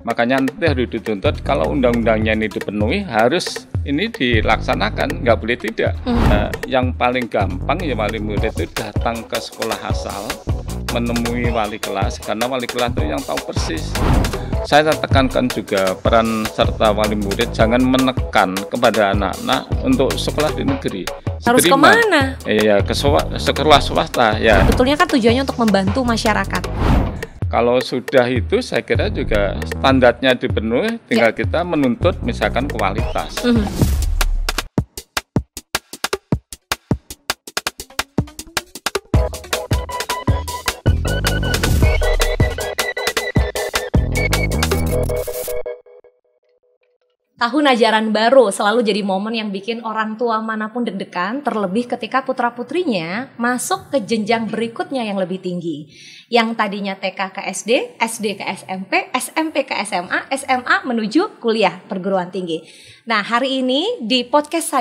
Makanya nanti harus dituntut kalau undang-undangnya ini dipenuhi harus ini dilaksanakan, nggak boleh tidak. Nah, yang paling gampang ya wali murid itu datang ke sekolah asal, menemui wali kelas, karena wali kelas itu yang tahu persis. Saya tekankan juga peran serta wali murid jangan menekan kepada anak-anak untuk sekolah di negeri. Harus kemana? Iya, ke sekolah swasta ya. Betulnya kan tujuannya untuk membantu masyarakat. Kalau sudah itu saya kira juga standarnya dipenuhi, tinggal kita menuntut misalkan kualitas. Tahun ajaran baru selalu jadi momen yang bikin orang tua manapun deg-degan, terlebih ketika putra-putrinya masuk ke jenjang berikutnya yang lebih tinggi. Yang tadinya TK ke SD, SD ke SMP, SMP ke SMA, SMA menuju kuliah perguruan tinggi. Nah, hari ini di podcast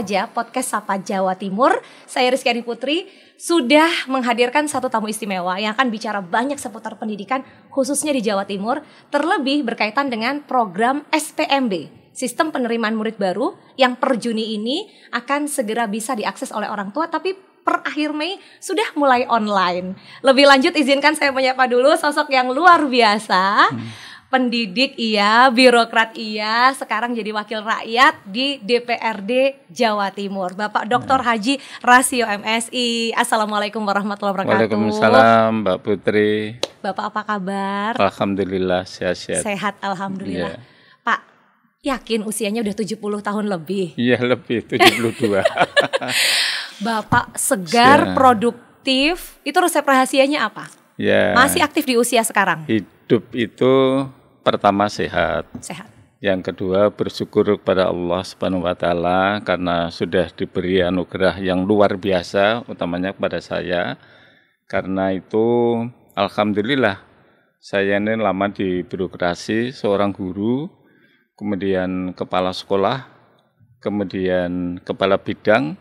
Sapa Jawa Timur, saya Rizky Adi Putri sudah menghadirkan satu tamu istimewa yang akan bicara banyak seputar pendidikan khususnya di Jawa Timur, terlebih berkaitan dengan program SPMB. Sistem penerimaan murid baru yang per Juni ini akan segera bisa diakses oleh orang tua, tapi per akhir Mei sudah mulai online. Lebih lanjut izinkan saya menyapa dulu sosok yang luar biasa. Pendidik iya, birokrat iya, sekarang jadi wakil rakyat di DPRD Jawa Timur. Bapak Dr. Haji Rasio MSI. Assalamualaikum warahmatullahi wabarakatuh. Waalaikumsalam Mbak Putri. Bapak apa kabar? Alhamdulillah sehat-sehat. Sehat alhamdulillah. Pak, yakin usianya udah 70 tahun lebih? Iya, lebih 72. Bapak segar, produktif. Itu resep rahasianya apa? Ya. Masih aktif di usia sekarang? Hidup itu pertama sehat. Sehat. Yang kedua bersyukur kepada Allah Subhanahu wa taala karena sudah diberi anugerah yang luar biasa utamanya kepada saya. Karena itu alhamdulillah saya ini lama di birokrasi, seorang guru, kemudian kepala sekolah, kemudian kepala bidang,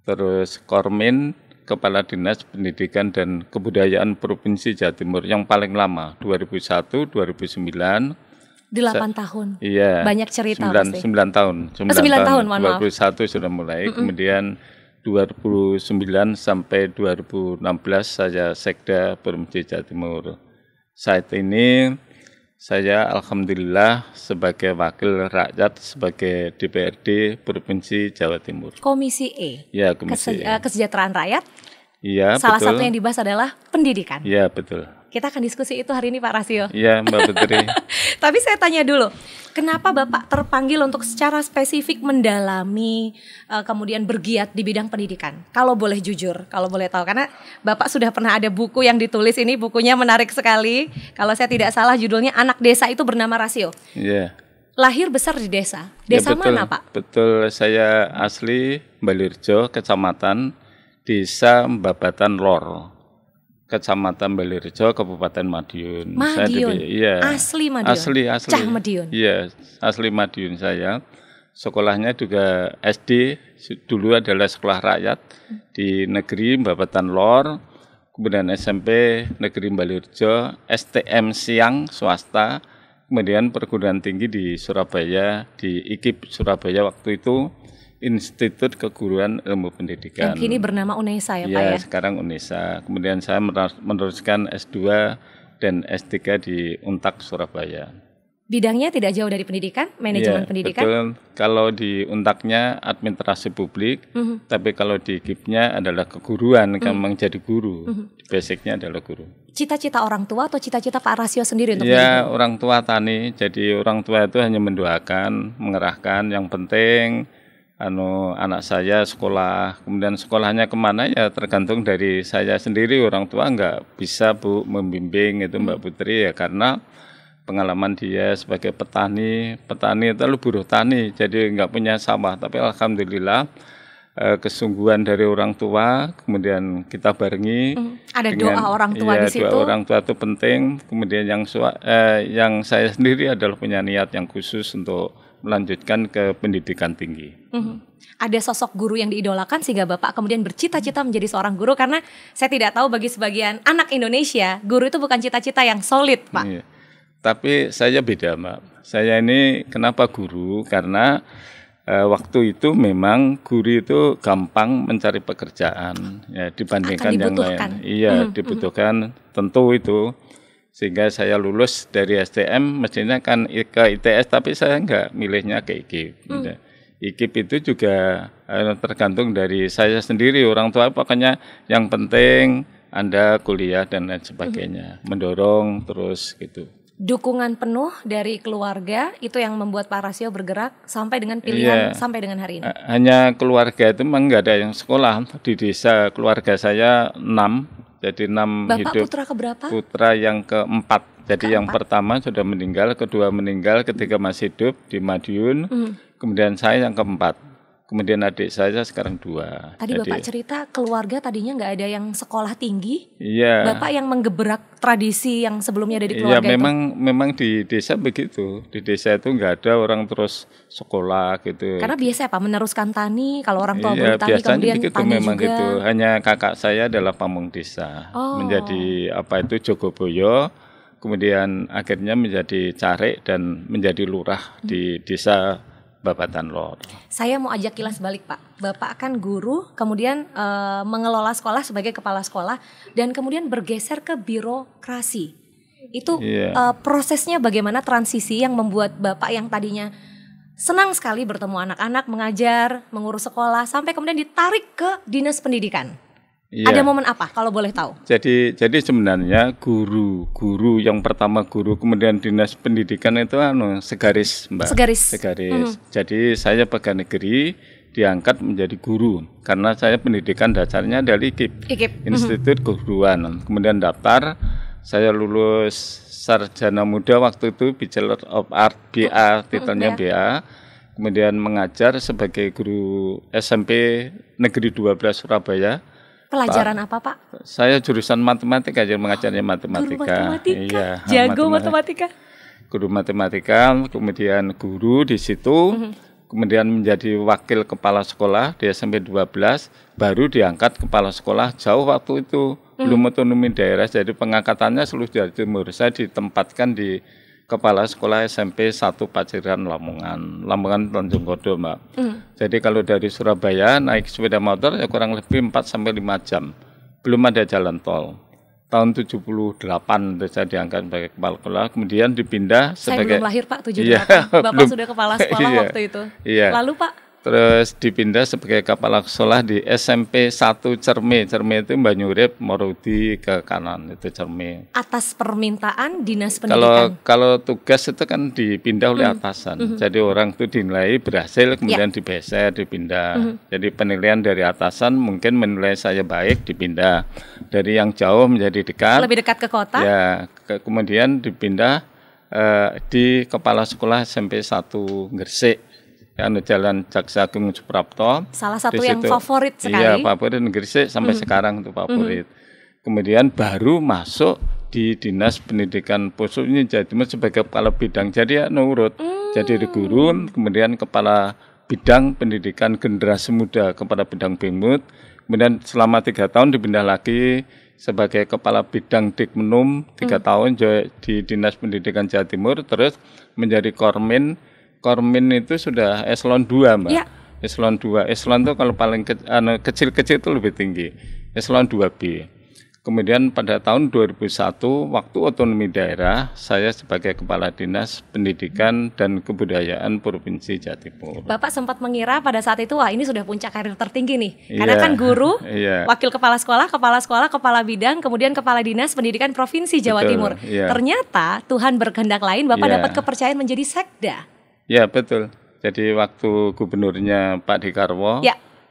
terus Kormin, kepala dinas pendidikan dan kebudayaan Provinsi Jawa Timur yang paling lama 2001 2009. 8 tahun. Iya. Banyak cerita 9 tahun. 9 tahun, mohon maaf. 2001 sudah mulai, kemudian 2009 sampai 2016 saya Sekda Provinsi Jawa Timur. Saat ini saya alhamdulillah sebagai wakil rakyat sebagai DPRD Provinsi Jawa Timur. Komisi E. Ya, Komisi E. Kesejahteraan rakyat. Iya, Salah betul. satu yang dibahas adalah pendidikan. Iya, betul. Kita akan diskusi itu hari ini Pak Rasio. Iya, Mbak Putri. Tapi saya tanya dulu, kenapa Bapak terpanggil untuk secara spesifik mendalami kemudian bergiat di bidang pendidikan? Kalau boleh jujur, kalau boleh tahu, karena Bapak sudah pernah ada buku yang ditulis ini, bukunya menarik sekali. Kalau saya tidak salah judulnya Anak Desa Itu Bernama Rasio. Iya. Lahir besar di desa. Desa ya, betul, mana Pak? Betul, saya asli Balirjo, Kecamatan Desa Babatan Lor. Kecamatan Balirjo, Kabupaten Madiun. Madiun. Iya. Asli Madiun. Asli. Cah Madiun. Iya, asli Madiun saya. Sekolahnya juga SD, dulu adalah sekolah rakyat di negeri Babatan Lor, kemudian SMP negeri Balirjo, STM Siang swasta, kemudian perguruan tinggi di Surabaya, di IKIP Surabaya waktu itu. Institut Keguruan Ilmu Pendidikan. Yang kini bernama UNESA ya Pak ya? Ya, sekarang UNESA. Kemudian saya meneruskan S2 dan S3 di Untak Surabaya. Bidangnya tidak jauh dari pendidikan, manajemen pendidikan? Betul. Kalau di Untaknya administrasi publik, tapi kalau di GIP-nya adalah keguruan, kan menjadi guru. Basicnya adalah guru. Cita-cita orang tua atau cita-cita Pak Rasio sendiri untuk ya, orang tua tani. Jadi orang tua itu hanya mendoakan, mengerahkan. Yang penting anak saya sekolah, kemudian sekolahnya kemana ya tergantung dari saya sendiri. Orang tua nggak bisa Bu membimbing itu Mbak Putri ya, karena pengalaman dia sebagai petani itu buruh tani, jadi nggak punya sawah. Tapi alhamdulillah kesungguhan dari orang tua, kemudian kita barengi. Ada dengan, doa orang tua di situ. Doa orang tua itu penting. Kemudian yang saya sendiri adalah punya niat yang khusus untuk melanjutkan ke pendidikan tinggi. Ada sosok guru yang diidolakan sehingga Bapak kemudian bercita-cita menjadi seorang guru, karena saya tidak tahu bagi sebagian anak Indonesia guru itu bukan cita-cita yang solid Pak. Iya. Tapi saya beda, Mbak. Saya ini kenapa guru? Karena waktu itu memang guru itu gampang mencari pekerjaan ya dibandingkan yang lain. Iya, dibutuhkan tentu itu. Sehingga saya lulus dari STM mestinya kan ke ITS, tapi saya enggak milihnya ke IKIP. IKIP itu juga tergantung dari saya sendiri, orang tua pokoknya yang penting Anda kuliah dan lain sebagainya, mendorong terus gitu. Dukungan penuh dari keluarga itu yang membuat Pak Rasio bergerak sampai dengan pilihan sampai dengan hari ini. Hanya keluarga itu memang nggak ada yang sekolah di desa. Keluarga saya 6, jadi 6 Bapak hidup. putra keberapa? Putra yang keempat. Jadi yang pertama sudah meninggal, kedua meninggal ketika masih hidup di Madiun. Kemudian saya yang keempat. Kemudian adik saya sekarang 2. Tadi jadi, Bapak cerita keluarga tadinya nggak ada yang sekolah tinggi. Iya. Bapak yang menggebrak tradisi yang sebelumnya ada di keluarga itu. Memang di desa begitu. Di desa itu nggak ada orang terus sekolah gitu. Karena biasa Pak meneruskan tani, kalau orang tua boleh tani kemudian begitu, tani memang juga. Gitu. Hanya kakak saya adalah pamung desa. Menjadi Jogoboyo. Kemudian akhirnya menjadi carik dan menjadi lurah di desa Babatan Lor. Saya mau ajak kilas balik Pak. Bapak kan guru, kemudian mengelola sekolah sebagai kepala sekolah dan kemudian bergeser ke birokrasi. Itu prosesnya bagaimana transisi yang membuat Bapak yang tadinya senang sekali bertemu anak-anak, mengajar, mengurus sekolah sampai kemudian ditarik ke dinas pendidikan. Ada momen apa kalau boleh tahu? Jadi sebenarnya guru yang pertama guru, kemudian dinas pendidikan itu segaris, Mbak. Segaris. Jadi saya pegawai negeri diangkat menjadi guru karena saya pendidikan dasarnya dari IKIP. Institut Keguruan. Kemudian daftar, saya lulus sarjana muda waktu itu Bachelor of Art BA, titelnya BA. Kemudian mengajar sebagai guru SMP Negeri 12 Surabaya. Pelajaran apa Pak? Saya jurusan matematika, jadi mengajarnya matematika. Guru matematika, jago matematika. Guru matematika, kemudian guru di situ, kemudian menjadi wakil kepala sekolah di SMP 12, baru diangkat kepala sekolah jauh waktu itu, belum otonomi daerah, jadi pengangkatannya seluruh Jawa Timur. Saya ditempatkan di kepala sekolah SMP 1 Paciran Lamongan Tanjung Kodo, Mbak. Jadi kalau dari Surabaya naik sepeda motor ya kurang lebih 4-5 jam. Belum ada jalan tol. Tahun 78 saya diangkat sebagai kepala sekolah, kemudian dipindah sebagai... Saya belum lahir Pak, 78. Bapak sudah kepala sekolah waktu itu. Lalu Pak? Terus dipindah sebagai kepala sekolah di SMP 1 Cerme. Cerme itu Banyurip, Morudi ke kanan, itu Cerme. Atas permintaan dinas pendidikan? Kalau tugas itu kan dipindah oleh atasan. Jadi orang itu dinilai berhasil, kemudian dibeser, dipindah. Jadi penilaian dari atasan mungkin menilai saya baik, dipindah. Dari yang jauh menjadi dekat. Lebih dekat ke kota? Ya, kemudian dipindah di kepala sekolah SMP 1 Gresik. Jalan Jaksa Agung Suprapto. Salah satu yang favorit sekali. Iya, favorit Gresik sampai sekarang itu favorit. Kemudian baru masuk di Dinas Pendidikan Pusatnya Jawa Timur sebagai kepala bidang. Jadi ya nurut. Jadi guru, kemudian kepala bidang pendidikan generasi muda, kepala bidang BEMUT. Kemudian selama 3 tahun dipindah lagi sebagai kepala bidang Dikmenum 3 tahun di Dinas Pendidikan Jawa Timur, terus menjadi Kormin. Kormin itu sudah eselon 2, Mbak. Ya. Eselon 2. Eselon itu kalau paling kecil-kecil itu lebih tinggi. Eselon 2B. Kemudian pada tahun 2001, waktu otonomi daerah, saya sebagai Kepala Dinas Pendidikan dan Kebudayaan Provinsi Jawa Timur. Bapak sempat mengira pada saat itu, wah ini sudah puncak karir tertinggi nih. Karena kan guru, wakil kepala sekolah, kepala bidang, kemudian Kepala Dinas Pendidikan Provinsi Jawa Timur. Ternyata Tuhan berkehendak lain, Bapak dapat kepercayaan menjadi sekda. Ya betul. Jadi waktu gubernurnya Pak Dekarwo,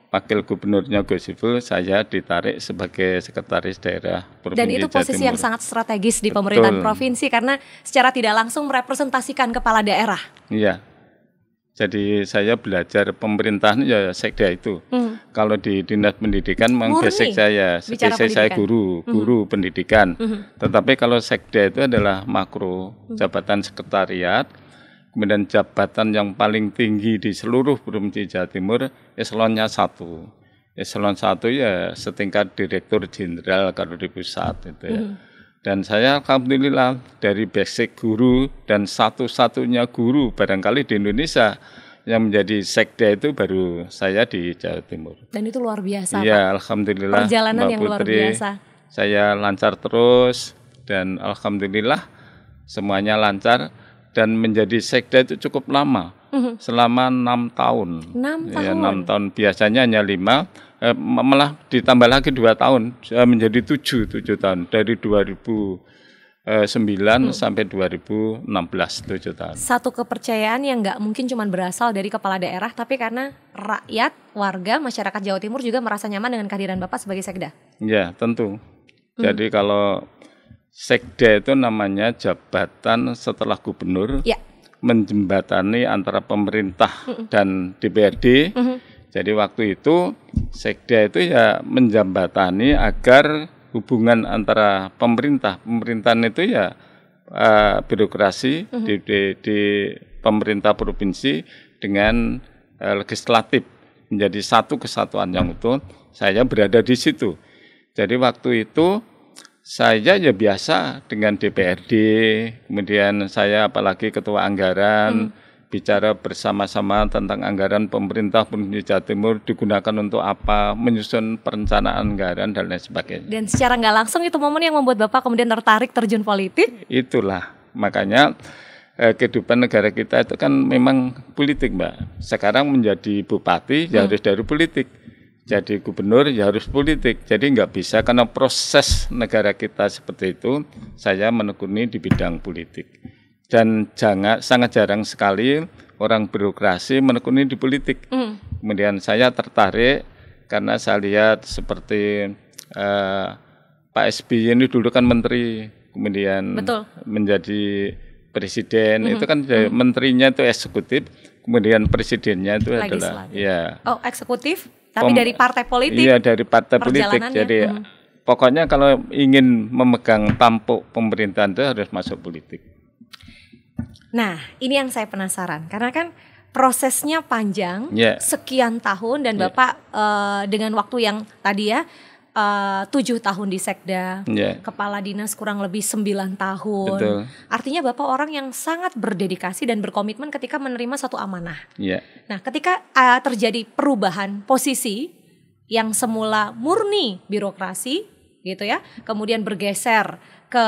wakil gubernurnya Gus Ipul, saya ditarik sebagai sekretaris daerah Provinsi Jawa Timur. Dan itu posisi yang sangat strategis di pemerintahan provinsi karena secara tidak langsung merepresentasikan kepala daerah. Iya. Jadi saya belajar pemerintahan ya sekda itu. Kalau di dinas pendidikan memang basic saya guru pendidikan. Tetapi kalau sekda itu adalah makro jabatan sekretariat. Kemudian jabatan yang paling tinggi di seluruh Provinsi Jawa Timur, eselonnya 1. Eselon 1 ya setingkat direktur jenderal kalau di pusat itu ya. Dan saya alhamdulillah dari basic guru dan satu-satunya guru barangkali di Indonesia yang menjadi sekda itu baru saya di Jawa Timur. Dan itu luar biasa, Iya, Pak. alhamdulillah. Perjalanan Mbak yang Putri, luar biasa. Saya lancar terus dan alhamdulillah semuanya lancar dan menjadi sekda itu cukup lama. Selama 6 tahun. 6 tahun. Ya, 6 tahun. Biasanya hanya 5, malah ditambah lagi 2 tahun menjadi 7 tahun dari 2009 sampai 2016 7 tahun. Satu kepercayaan yang nggak mungkin cuma berasal dari kepala daerah, tapi karena rakyat, warga, masyarakat Jawa Timur juga merasa nyaman dengan kehadiran Bapak sebagai sekda. Ya, tentu. Jadi kalau sekda itu namanya jabatan setelah gubernur. Ya. Menjembatani antara pemerintah dan DPRD. Jadi waktu itu sekda itu ya menjembatani agar hubungan antara pemerintahan itu ya birokrasi di pemerintah provinsi dengan legislatif menjadi satu kesatuan yang utuh. Saya berada di situ. Jadi waktu itu saya ya biasa dengan DPRD, kemudian saya apalagi ketua anggaran, bicara bersama-sama tentang anggaran pemerintah Provinsi Jawa Timur digunakan untuk apa, menyusun perencanaan anggaran dan lain sebagainya. Dan secara nggak langsung itu momen yang membuat Bapak kemudian tertarik terjun politik? Itulah, makanya kehidupan negara kita itu kan memang politik, Mbak. Sekarang menjadi bupati ya harus dari politik. Jadi gubernur ya harus politik, jadi nggak bisa karena proses negara kita seperti itu. Saya menekuni di bidang politik dan sangat jarang sekali orang birokrasi menekuni di politik. Kemudian saya tertarik karena saya lihat seperti Pak SBY ini dulu kan menteri, kemudian menjadi presiden. Itu kan menterinya itu eksekutif, kemudian presidennya itu adalah ya. Oh, eksekutif. Tapi dari partai politik? Iya, dari partai politik. Jadi pokoknya kalau ingin memegang tampuk pemerintahan itu harus masuk politik. Nah, ini yang saya penasaran. Karena kan prosesnya panjang, sekian tahun. Dan Bapak dengan waktu yang tadi ya, 7 tahun di sekda, kepala dinas kurang lebih 9 tahun. Betul. Artinya Bapak orang yang sangat berdedikasi dan berkomitmen ketika menerima satu amanah. Nah, ketika terjadi perubahan posisi yang semula murni birokrasi gitu ya, kemudian bergeser ke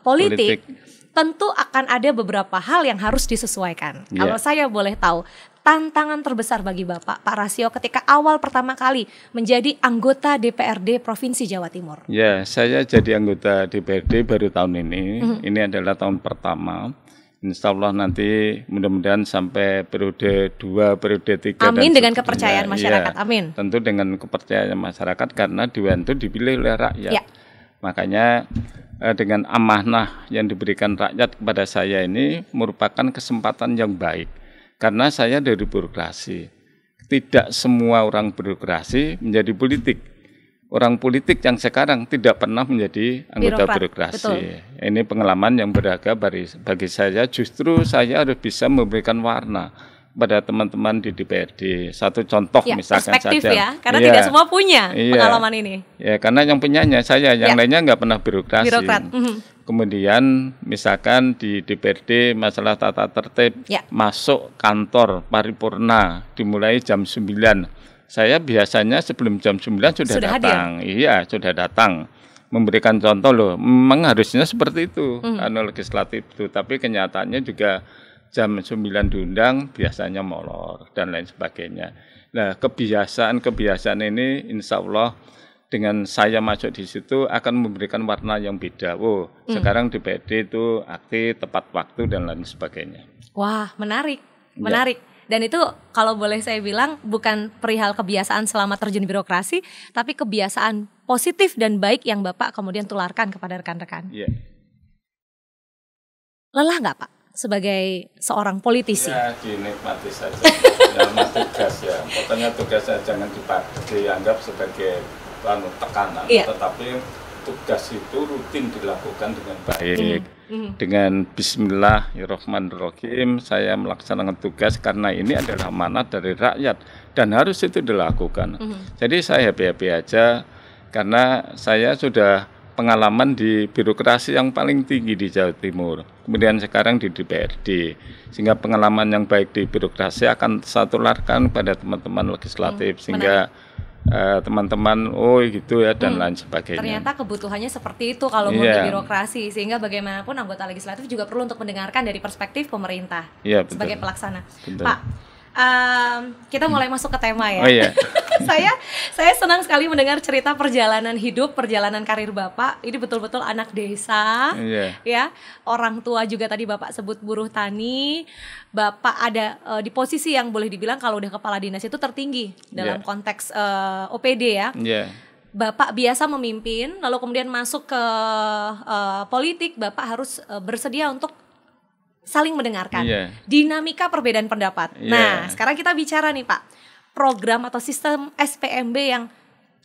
politik. Tentu akan ada beberapa hal yang harus disesuaikan. Kalau saya boleh tahu, tantangan terbesar bagi Bapak, Pak Rasio, ketika awal pertama kali menjadi anggota DPRD Provinsi Jawa Timur? Ya, saya jadi anggota DPRD baru tahun ini. Ini adalah tahun pertama. Insya Allah nanti mudah-mudahan sampai periode 2, periode 3. Amin, dengan kepercayaan masyarakat, amin. Tentu dengan kepercayaan masyarakat karena Dewan itu dipilih oleh rakyat. Makanya dengan amanah yang diberikan rakyat kepada saya ini merupakan kesempatan yang baik. Karena saya dari birokrasi. Tidak semua orang birokrasi menjadi politik. Orang politik yang sekarang tidak pernah menjadi anggota birokrasi. Betul. Ini pengalaman yang berharga bagi saya. Justru saya harus bisa memberikan warna pada teman-teman di DPRD. Satu contoh misalkan perspektif saja. Ya, karena tidak semua punya pengalaman ini. Ya, karena yang punyanya saya, yang lainnya nggak pernah birokrasi. Birokrat. Kemudian misalkan di DPRD masalah tata tertib, masuk kantor paripurna dimulai jam 9. Saya biasanya sebelum jam 9 sudah datang. Hadir. Iya, sudah datang. Memberikan contoh loh, memang harusnya seperti itu, legislatif itu. Tapi kenyataannya juga jam 9 diundang, biasanya molor dan lain sebagainya. Nah, kebiasaan ini insya Allah dengan saya masuk di situ akan memberikan warna yang beda. Sekarang DPRD itu aktif, tepat waktu dan lain sebagainya. Wah, menarik. Dan itu kalau boleh saya bilang bukan perihal kebiasaan selama terjun birokrasi, tapi kebiasaan positif dan baik yang Bapak kemudian tularkan kepada rekan-rekan. Lelah nggak Pak sebagai seorang politisi? Ya, dinikmati saja. Tugas ya. Pokoknya tugasnya jangan dianggap sebagai tekanan, tetapi tugas itu rutin dilakukan dengan baik. Dengan Bismillahirrahmanirrahim saya melaksanakan tugas karena ini adalah amanat dari rakyat dan harus itu dilakukan. Jadi saya happy-happy aja karena saya sudah pengalaman di birokrasi yang paling tinggi di Jawa Timur. Kemudian sekarang di DPRD. Sehingga pengalaman yang baik di birokrasi akan saya tularkan pada teman-teman legislatif. Sehingga teman-teman gitu ya dan lain sebagainya. Ternyata kebutuhannya seperti itu kalau mau di birokrasi, sehingga bagaimanapun anggota legislatif juga perlu untuk mendengarkan dari perspektif pemerintah sebagai pelaksana. Betul. Pak, kita mulai masuk ke tema ya. Oh iya. saya senang sekali mendengar cerita perjalanan hidup, perjalanan karir Bapak. Ini betul-betul anak desa, ya. Orang tua juga tadi Bapak sebut buruh tani. Bapak ada di posisi yang boleh dibilang kalau udah kepala dinas itu tertinggi dalam konteks OPD ya. Bapak biasa memimpin, lalu kemudian masuk ke politik. Bapak harus bersedia untuk saling mendengarkan. Dinamika perbedaan pendapat. Nah, sekarang kita bicara nih Pak, program atau sistem SPMB yang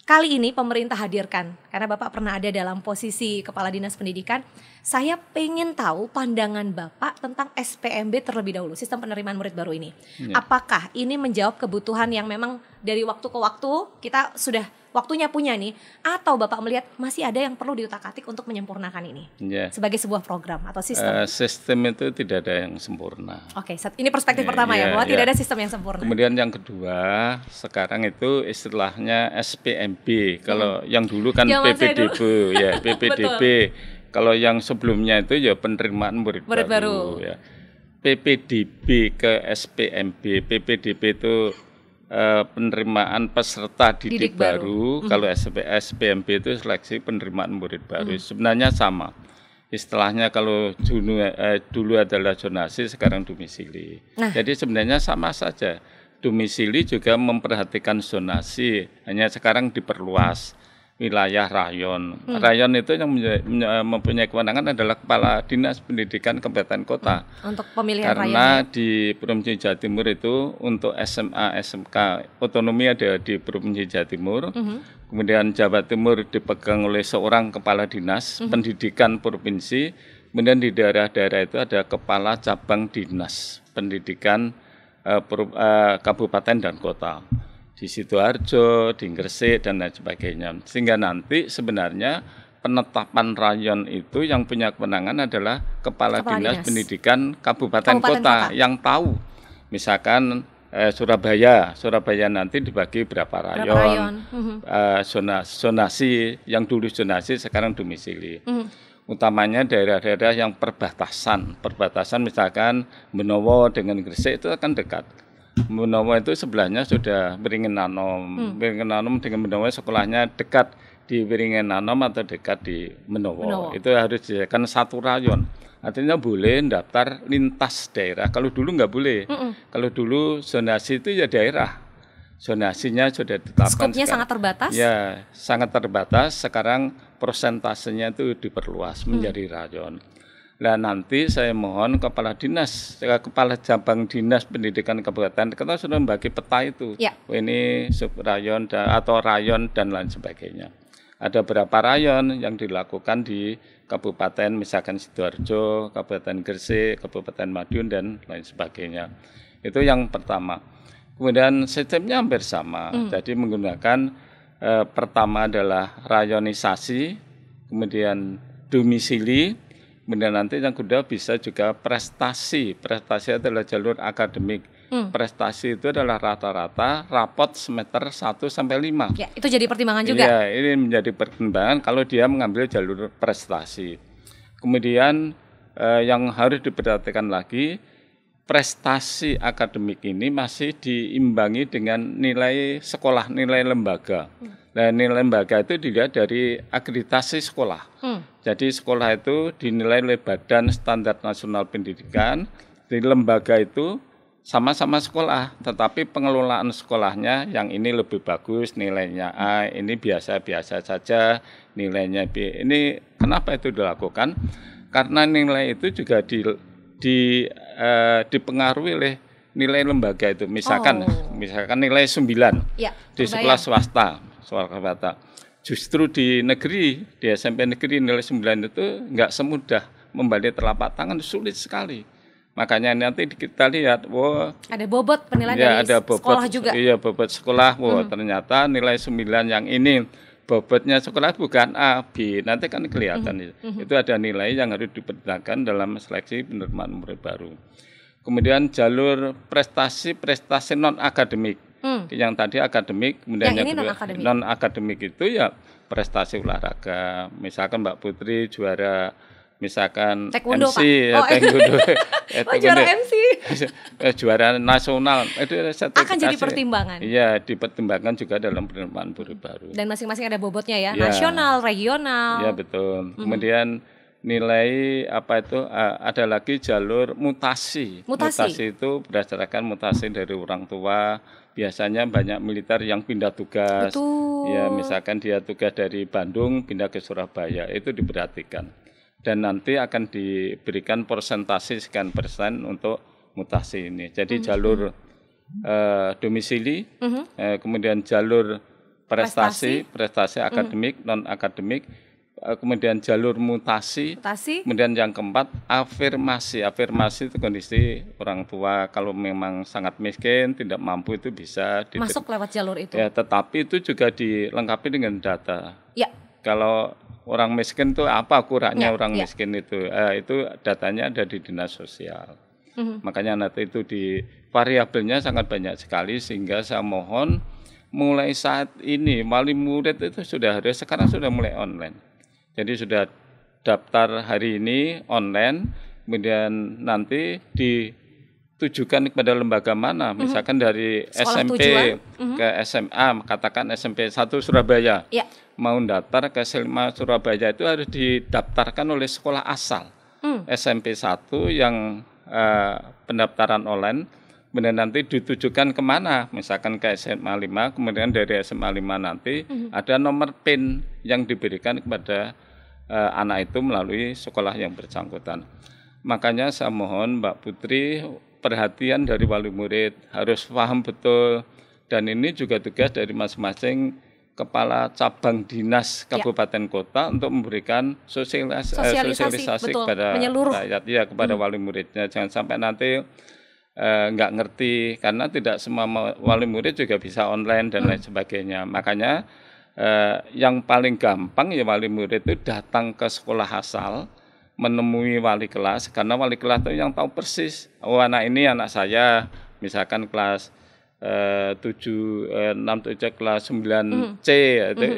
kali ini pemerintah hadirkan. Karena Bapak pernah ada dalam posisi Kepala Dinas Pendidikan. Saya pengen tahu pandangan Bapak tentang SPMB terlebih dahulu, sistem penerimaan murid baru ini. Apakah ini menjawab kebutuhan yang memang dari waktu ke waktu kita sudah waktunya punya nih, atau Bapak melihat masih ada yang perlu diutak-atik untuk menyempurnakan ini sebagai sebuah program atau sistem? Sistem itu tidak ada yang sempurna. Oke, ini perspektif pertama ya, bahwa tidak ada sistem yang sempurna. Kemudian yang kedua, sekarang itu istilahnya SPMB. Kalau yang dulu kan PPDB, PPDB. Kalau yang sebelumnya itu ya penerimaan murid baru. Ya. PPDB ke SPMB, PPDB itu penerimaan peserta didik baru. Kalau SPMB itu seleksi penerimaan murid baru. Sebenarnya sama. Istilahnya kalau dulu adalah zonasi, sekarang domisili. Jadi sebenarnya sama saja. Domisili juga memperhatikan zonasi, hanya sekarang diperluas wilayah rayon. Rayon itu yang mempunyai kewenangan adalah Kepala Dinas Pendidikan Kabupaten Kota. Untuk pemilihan rayon. Karena di Provinsi Jawa Timur itu untuk SMA, SMK otonomi ada di Provinsi Jawa Timur. Kemudian Jawa Timur dipegang oleh seorang kepala dinas pendidikan provinsi. Kemudian di daerah-daerah itu ada kepala cabang dinas pendidikan kabupaten dan kota. Di Sidoarjo, di Gresik dan lain sebagainya. Sehingga nanti sebenarnya penetapan rayon itu yang punya kewenangan adalah Kepala Dinas Pendidikan Kabupaten Kota yang tahu. Misalkan Surabaya nanti dibagi berapa rayon. Zonasi yang dulu zonasi sekarang domisili. Utamanya daerah-daerah yang perbatasan misalkan Benowo dengan Gresik itu akan dekat. Benowo itu sebelahnya sudah Wiringenanom. Wiringenanom dengan Benowo sekolahnya dekat di Wiringenanom atau dekat di Benowo. Itu harus dijadikan satu rayon. Artinya boleh daftar lintas daerah. Kalau dulu nggak boleh. Kalau dulu zonasi itu ya daerah. Zonasinya sudah ditetapkan. Skopnya sangat terbatas? Ya, sangat terbatas. Sekarang persentasenya itu diperluas menjadi rayon. Nah nanti saya mohon kepala cabang dinas pendidikan kabupaten kita sudah membagi peta itu. Ini subrayon atau rayon dan lain sebagainya. Ada berapa rayon yang dilakukan di kabupaten misalkan Sidoarjo, Kabupaten Gresik, Kabupaten Madiun dan lain sebagainya. Itu yang pertama. Kemudian sistemnya hampir sama. Jadi menggunakan pertama adalah rayonisasi, kemudian domisili. Kemudian nanti yang kedua bisa juga prestasi. Prestasi adalah jalur akademik. Prestasi itu adalah rata-rata rapot semester 1 sampai 5. Ya, itu jadi pertimbangan juga. Ya, ini menjadi pertimbangan kalau dia mengambil jalur prestasi. Kemudian yang harus diperhatikan lagi, prestasi akademik ini masih diimbangi dengan nilai sekolah, nilai lembaga. Nah, nilai lembaga itu dilihat dari akreditasi sekolah. Jadi sekolah itu dinilai oleh Badan Standar Nasional Pendidikan. Di lembaga itu sama-sama sekolah, tetapi pengelolaan sekolahnya yang ini lebih bagus, nilainya A, ini biasa-biasa saja, nilainya B. Ini kenapa itu dilakukan? Karena nilai itu juga dipengaruhi oleh nilai lembaga itu. Misalkan nilai 9 di sekolah swasta. Justru di negeri, di SMP negeri nilai 9 itu nggak semudah membalik telapak tangan, sulit sekali. Makanya nanti kita lihat, ada bobot penilaian dari ada bobot, sekolah juga. Iya, bobot sekolah. Ternyata nilai 9 yang ini bobotnya sekolah bukan A, B, nanti kan kelihatan itu ada nilai yang harus dipertimbangkan dalam seleksi penerimaan murid baru. Kemudian jalur prestasi non akademik, yang tadi akademik, kemudian yang kedua non akademik itu ya prestasi olahraga, misalkan Mbak Putri juara misalkan taekwondo, MC ya, taekwondo, juara MC, juara nasional itu akan jadi pertimbangan. Iya, dipertimbangkan juga dalam penerimaan murid baru. Dan masing-masing ada bobotnya ya, nasional, regional. Iya betul. Kemudian nilai apa itu ada lagi jalur mutasi. Mutasi itu berdasarkan mutasi dari orang tua. Biasanya banyak militer yang pindah tugas. Betul. Ya, misalkan dia tugas dari Bandung pindah ke Surabaya, itu diperhatikan. Dan nanti akan diberikan persentase sekian persen untuk mutasi ini. Jadi jalur domisili, kemudian jalur prestasi akademik, non akademik, kemudian jalur mutasi, kemudian yang keempat afirmasi. Afirmasi itu kondisi orang tua kalau memang sangat miskin, tidak mampu itu bisa masuk lewat jalur itu. Ya, tetapi itu juga dilengkapi dengan data. Ya. Kalau orang miskin itu apa kurangnya orang miskin itu datanya ada di dinas sosial. Makanya nanti itu di variabelnya sangat banyak sekali, sehingga saya mohon mulai saat ini wali murid itu sekarang sudah mulai online. Jadi sudah daftar hari ini online, kemudian nanti ditujukan kepada lembaga mana, misalkan dari sekolah SMP ke SMA, katakan SMP 1 Surabaya. Ya. Mau daftar ke SMA Surabaya itu harus didaftarkan oleh sekolah asal. SMP 1 yang pendaftaran online, kemudian nanti ditujukan kemana, misalkan ke SMA 5, kemudian dari SMA 5 nanti ada nomor PIN yang diberikan kepada anak itu melalui sekolah yang bersangkutan. Makanya saya mohon Mbak Putri, perhatian dari wali murid, harus paham betul, dan ini juga tugas dari masing-masing kepala cabang dinas kabupaten kota untuk memberikan sosialisasi kepada rakyat, kepada wali muridnya. Jangan sampai nanti nggak ngerti, karena tidak semua wali murid juga bisa online dan lain sebagainya. Makanya yang paling gampang ya wali murid itu datang ke sekolah asal, menemui wali kelas, karena wali kelas itu yang tahu persis, oh anak ini anak saya, misalkan kelas 6, 7, kelas 9C,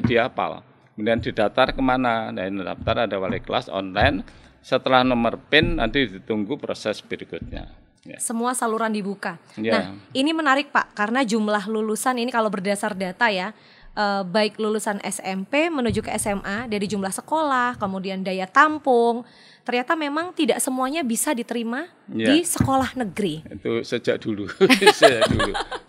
dia hafal. Kemudian didaftar kemana? Nah, ini daftar ada wali kelas online. Setelah nomor PIN nanti ditunggu proses berikutnya. Ya. Semua saluran dibuka. Nah, ini menarik Pak, karena jumlah lulusan ini kalau berdasar data ya, baik lulusan SMP menuju ke SMA, dari jumlah sekolah, kemudian daya tampung, ternyata memang tidak semuanya bisa diterima di sekolah negeri. Itu sejak dulu,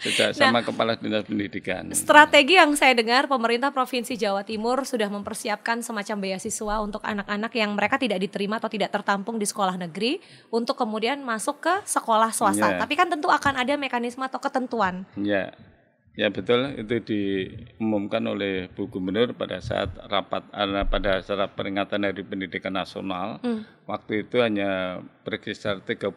sejak sama Kepala Dinas Pendidikan. Strategi yang saya dengar pemerintah Provinsi Jawa Timur sudah mempersiapkan semacam beasiswa untuk anak-anak yang mereka tidak diterima atau tidak tertampung di sekolah negeri untuk kemudian masuk ke sekolah swasta. Tapi kan tentu akan ada mekanisme atau ketentuan. Ya betul, itu diumumkan oleh Bu Gubernur pada saat rapat, pada saat peringatan Hari Pendidikan Nasional. Waktu itu hanya berkisar 30.000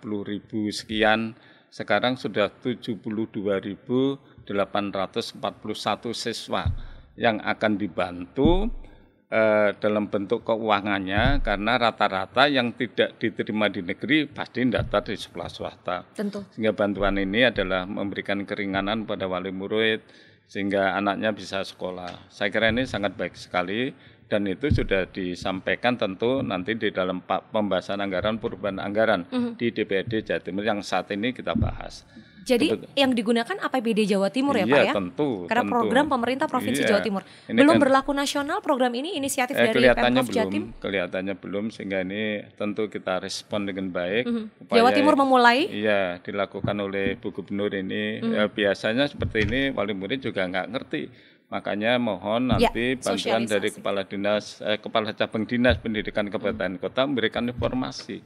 sekian, sekarang sudah 72.841 siswa yang akan dibantu dalam bentuk keuangannya, karena rata-rata yang tidak diterima di negeri pasti daftar di sekolah swasta. Tentu. Sehingga bantuan ini adalah memberikan keringanan pada wali murid sehingga anaknya bisa sekolah. Saya kira ini sangat baik sekali, dan itu sudah disampaikan tentu nanti di dalam pembahasan anggaran perubahan anggaran di DPRD Jawa Timur yang saat ini kita bahas. Jadi yang digunakan APBD Jawa Timur ya Pak ya? Tentu. Karena program pemerintah Provinsi Jawa Timur. Belum berlaku nasional program ini, inisiatif dari Pemprov Jatim? Kelihatannya belum, sehingga ini tentu kita respon dengan baik. Jawa Timur memulai? Iya, dilakukan oleh Bu Gubernur ini. Biasanya seperti ini wali murid juga nggak ngerti. Makanya mohon nanti bantuan dari Kepala Cabang Dinas Pendidikan Kabupaten Kota memberikan informasi.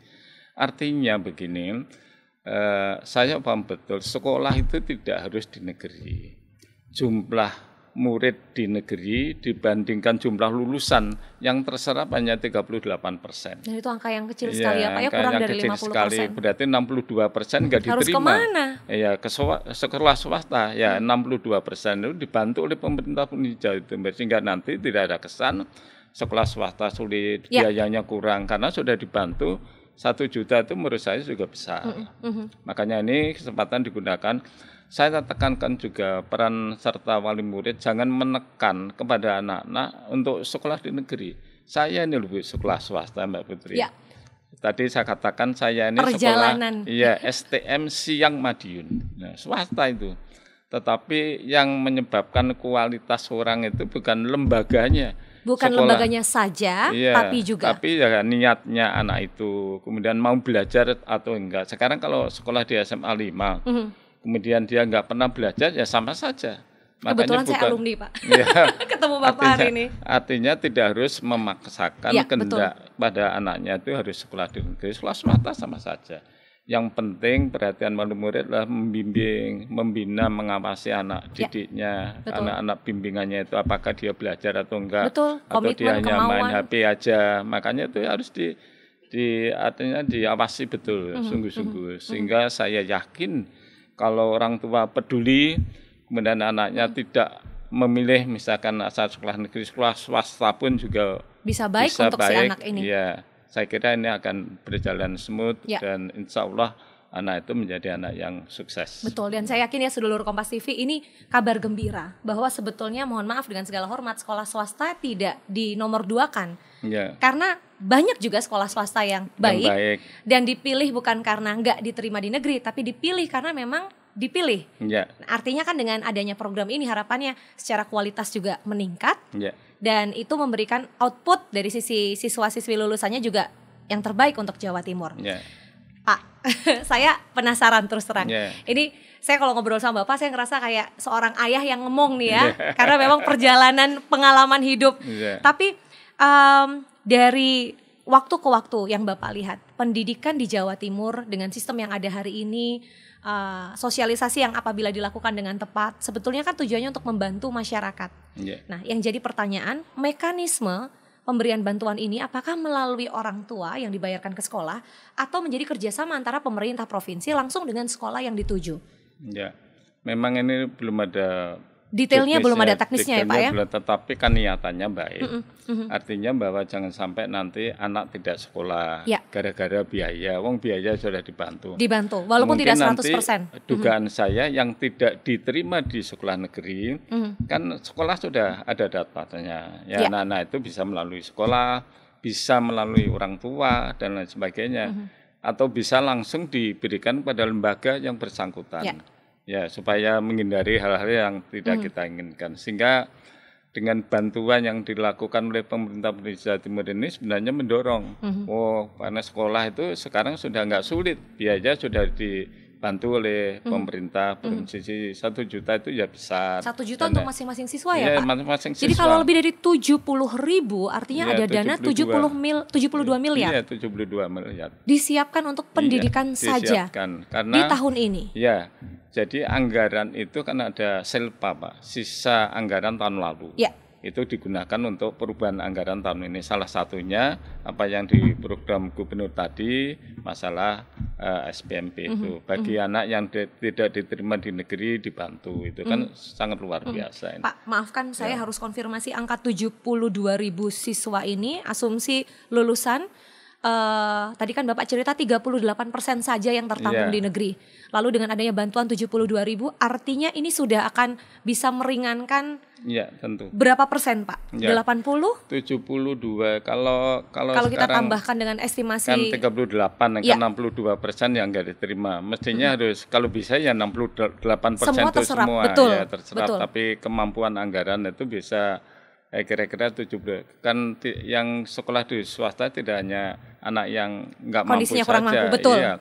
Artinya begini, saya paham betul, sekolah itu tidak harus di negeri. Jumlah murid di negeri dibandingkan jumlah lulusan yang terserap hanya 38%. Dan itu angka yang kecil sekali ya Pak ya, kurang dari 50%. Berarti 62% nggak diterima. Harus kemana? Ya ke sekolah swasta ya 62% itu dibantu oleh pemerintah Provinsi Jawa Timur, sehingga nanti tidak ada kesan sekolah swasta sulit, biayanya kurang, karena sudah dibantu. 1 juta itu menurut saya juga besar. Makanya ini kesempatan digunakan. Saya tekankan juga peran serta wali murid jangan menekan kepada anak-anak untuk sekolah di negeri. Saya ini lebih sekolah swasta Mbak Putri. Ya. Tadi saya katakan saya ini perjalanan. Sekolah STM Siang Madiun. Nah, swasta itu. Tetapi yang menyebabkan kualitas orang itu bukan lembaganya. Bukan sekolah, lembaganya saja, tapi juga. Tapi ya niatnya anak itu, kemudian mau belajar atau enggak. Sekarang kalau sekolah di SMA 5, kemudian dia enggak pernah belajar, ya sama saja. Kebetulan saya alumni Pak, ketemu Bapak hari ini. Artinya tidak harus memaksakan kehendak pada anaknya itu harus sekolah di negeri, sekolah swasta sama saja. Yang penting perhatian wali murid adalah membimbing, membina, mengawasi anak didiknya, anak-anak bimbingannya itu apakah dia belajar atau enggak, atau dia hanya main HP aja. Makanya itu harus artinya diawasi betul, sungguh-sungguh. Sehingga saya yakin kalau orang tua peduli, kemudian anaknya tidak memilih misalkan asal sekolah negeri, sekolah swasta pun juga bisa baik untuk si anak ini. Ya. Saya kira ini akan berjalan smooth dan insya Allah anak itu menjadi anak yang sukses. Betul, dan saya yakin ya sedulur Kompas TV ini kabar gembira bahwa sebetulnya mohon maaf dengan segala hormat sekolah swasta tidak dinomorduakan. Karena banyak juga sekolah swasta yang baik dan dipilih bukan karena nggak diterima di negeri, tapi dipilih karena memang dipilih. Artinya kan dengan adanya program ini harapannya secara kualitas juga meningkat. Dan itu memberikan output dari sisi siswa-siswi lulusannya juga yang terbaik untuk Jawa Timur. Pak, saya penasaran terus terang. Ini saya kalau ngobrol sama Bapak saya ngerasa kayak seorang ayah yang ngomong nih ya. Karena memang perjalanan pengalaman hidup. Tapi dari waktu ke waktu yang Bapak lihat, pendidikan di Jawa Timur dengan sistem yang ada hari ini, sosialisasi yang apabila dilakukan dengan tepat sebetulnya kan tujuannya untuk membantu masyarakat. Nah, yang jadi pertanyaan, mekanisme pemberian bantuan ini apakah melalui orang tua yang dibayarkan ke sekolah atau menjadi kerjasama antara pemerintah provinsi langsung dengan sekolah yang dituju? Memang ini belum ada detailnya, belum ada teknisnya ya Pak ya. Tetapi kan niatannya baik. Artinya bahwa jangan sampai nanti anak tidak sekolah gara-gara biaya. Wong biaya sudah dibantu. Walaupun mungkin tidak 100%. Nanti dugaan saya yang tidak diterima di sekolah negeri, kan sekolah sudah ada datanya. Anak-anak itu bisa melalui sekolah, bisa melalui orang tua dan lain sebagainya, atau bisa langsung diberikan pada lembaga yang bersangkutan. Supaya menghindari hal-hal yang tidak kita inginkan. Sehingga dengan bantuan yang dilakukan oleh pemerintah Provinsi Jawa Timur ini sebenarnya mendorong. Karena sekolah itu sekarang sudah nggak sulit, biaya sudah dibantu oleh pemerintah provinsi. 1 juta itu ya besar. 1 juta untuk masing-masing siswa ya Pak? Masing-masing siswa. Jadi kalau lebih dari 70.000 artinya ada dana 72 miliar. Iya, 72 miliar. Disiapkan untuk pendidikan saja karena di tahun ini. Jadi anggaran itu kan ada selpa Pak, sisa anggaran tahun lalu. Itu digunakan untuk perubahan anggaran tahun ini. Salah satunya apa yang di program gubernur tadi, masalah SPMP itu. Bagi anak yang tidak diterima di negeri dibantu. Itu kan sangat luar biasa. Pak, maafkan saya harus konfirmasi angka 72.000 siswa ini, asumsi lulusan. Tadi kan Bapak cerita 38% saja yang tertampung di negeri. Lalu dengan adanya bantuan 72.000 artinya ini sudah akan bisa meringankan tentu. Berapa persen Pak? 80? 72 kalau kita tambahkan dengan estimasi kan 38 kan 62% yang enggak diterima. Mestinya harus kalau bisa ya 68% semua itu terserap. semua terserap. Betul. Tapi kemampuan anggaran itu bisa kira-kira 70. Kan yang sekolah di swasta tidak hanya anak yang nggak mampu kondisinya saja. Kurang mampu.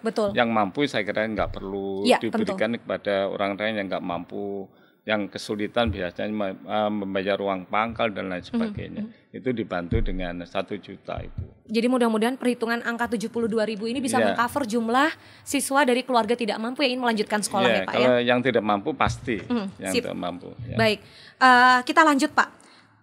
Betul. Yang mampu saya kira nggak perlu diberikan kepada orang lain yang nggak mampu. yang kesulitan biasanya membayar uang pangkal dan lain sebagainya. Itu dibantu dengan 1 juta itu. Jadi mudah-mudahan perhitungan angka 72.000 ini bisa mengcover jumlah siswa dari keluarga tidak mampu yang ingin melanjutkan sekolah ya Pak ya. Kalau yang tidak mampu pasti yang tidak mampu. Ya. Baik, kita lanjut Pak.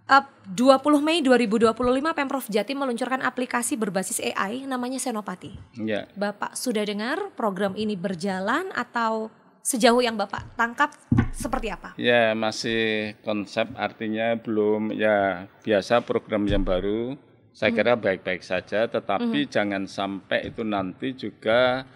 20 Mei 2025 Pemprov Jatim meluncurkan aplikasi berbasis AI namanya Senopati. Ya. Bapak sudah dengar program ini berjalan atau sejauh yang Bapak tangkap seperti apa? Ya, masih konsep, artinya belum, ya biasa program yang baru. Saya kira baik-baik saja, tetapi jangan sampai itu nanti juga